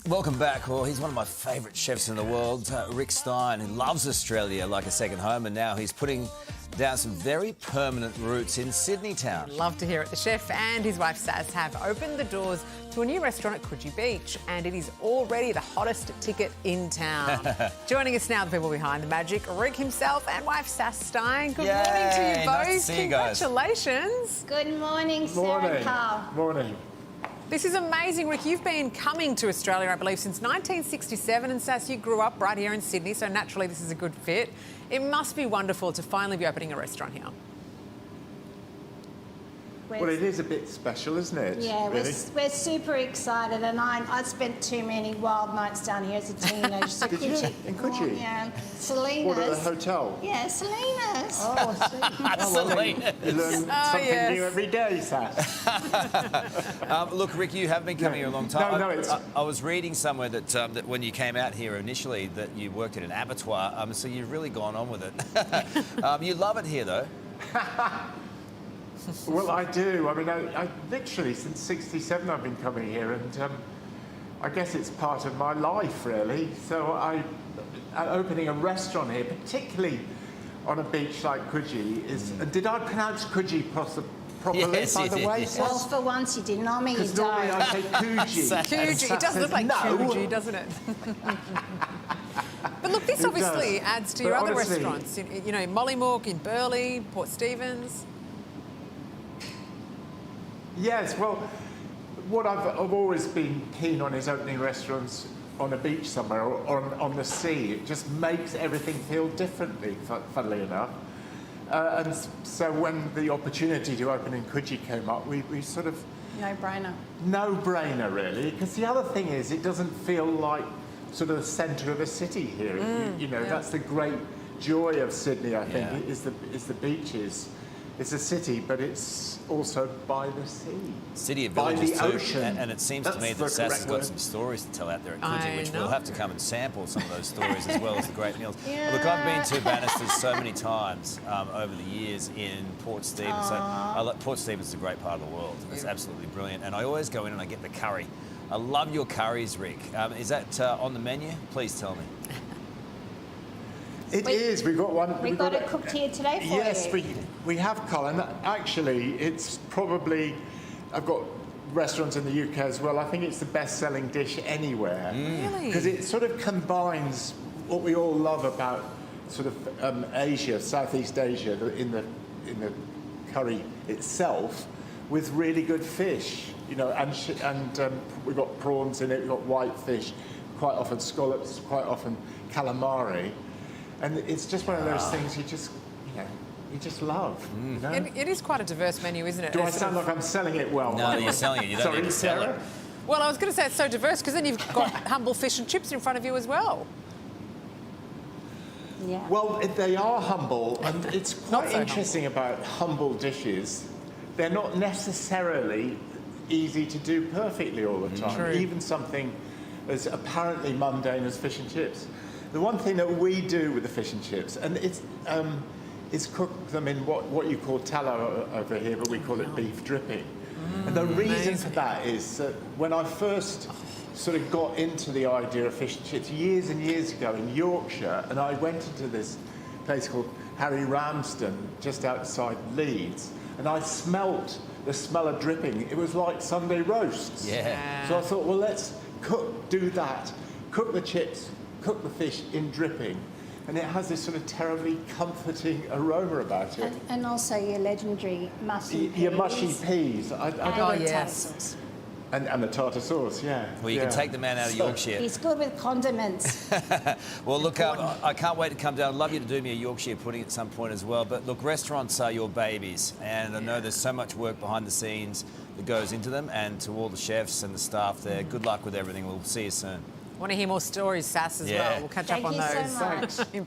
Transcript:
Welcome back. Well, he's one of my favourite chefs in the world, Rick Stein, who loves Australia like a second home, and now he's putting down some very permanent roots in Sydney town. Love to hear it. The chef and his wife Saz have opened the doors to a new restaurant at Coogee Beach, and it is already the hottest ticket in town. Joining us now, the people behind the magic, Rick himself and wife Saz Stein. Good morning to you both. Nice to see you guys. Congratulations. Good morning, Sarah and Carl. Morning. This is amazing, Rick. You've been coming to Australia, I believe, since 1967, and Saz, you grew up right here in Sydney, so naturally this is a good fit. It must be wonderful to finally be opening a restaurant here. Well, it is a bit special, isn't it? Yeah, really? we're super excited, and I spent too many wild nights down here as a teenager. So Did you? In Coogee? Yeah, Selena's. What, at the hotel? Yeah, Selena's. Oh, I see. You learn something new every day, Saz. Look, Rick, you have been coming here a long time. No, it's... I was reading somewhere that, that when you came out here initially that you worked at an abattoir, so you've really gone on with it. You love it here, though. Well, I do. I mean, I literally, since 67, I've been coming here, and I guess it's part of my life, really. So opening a restaurant here, particularly on a beach like Coogee, is... Did I pronounce Coogee properly, Yes, by the way? yes. Well, for once you didn't. I mean, you Because normally don't. I say Coogee. Coogee. It does look like no. Coogee, doesn't it? But look, this It obviously does. adds to But your other honestly- restaurants. You know, Mollymook, in Burleigh, Port Stephens. Yes, well, what I've always been keen on is opening restaurants on a beach somewhere or on the sea. It just makes everything feel differently, funnily enough. And so when the opportunity to open in Coogee came up, we sort of... No-brainer. No-brainer, really, because the other thing is it doesn't feel like sort of the centre of a city here. You know, that's the great joy of Sydney, I think, is the beaches. It's a city, but it's also by the sea. City of by villages the too, ocean. and it seems to me that Saz has got some stories to tell out there at Coogee, which we'll have to come and sample some of those stories as well as the great meals. Yeah. Look, I've been to Bannisters so many times over the years in Port Stephens. So Port Stephens is a great part of the world. It's absolutely brilliant, and I always go in and I get the curry. I love your curries, Rick. Is that on the menu? Please tell me. It is. We've got one. We got it cooked here today for you. Yes, we have, Colin. Actually, it's probably... I've got restaurants in the UK as well. I think it's the best-selling dish anywhere. Really? Because it sort of combines what we all love about sort of Asia, Southeast Asia, in the curry itself, with really good fish. You know, and we've got prawns in it. We've got whitefish, quite often scallops, quite often calamari. And it's just one of those things you just love. You know? It is quite a diverse menu, isn't it? Do I sound like I'm selling it well? No, you're selling it. You don't need to sell it. Well, I was going to say it's so diverse because then you've got humble fish and chips in front of you as well. Yeah. Well, they are humble, and it's quite so interesting about humble dishes. They're not necessarily easy to do perfectly all the time, True. even something as apparently mundane as fish and chips. The one thing that we do with the fish and chips, and is cook them in what you call tallow over here, but we call it beef dripping. And the reason for that is that when I first sort of got into the idea of fish and chips years and years ago in Yorkshire, and I went into this place called Harry Ramsden just outside Leeds, and I smelt the smell of dripping. It was like Sunday roasts. Yeah. So I thought, well, let's do that. Cook the chips, cook the fish in dripping, and it has this sort of terribly comforting aroma about it. And also your legendary mushy peas. Your mushy peas. I don't And know. the yes. tartar sauce. And the tartar sauce, yeah. Well, you can take the man out of Yorkshire. He's good with condiments. Well, look, I can't wait to come down. I'd love you to do me a Yorkshire pudding at some point as well. But look, restaurants are your babies, and I know there's so much work behind the scenes that goes into them. And to all the chefs and the staff there, good luck with everything. We'll see you soon. Want to hear more stories, Saz, as well. We'll catch up on those. Thank you so much.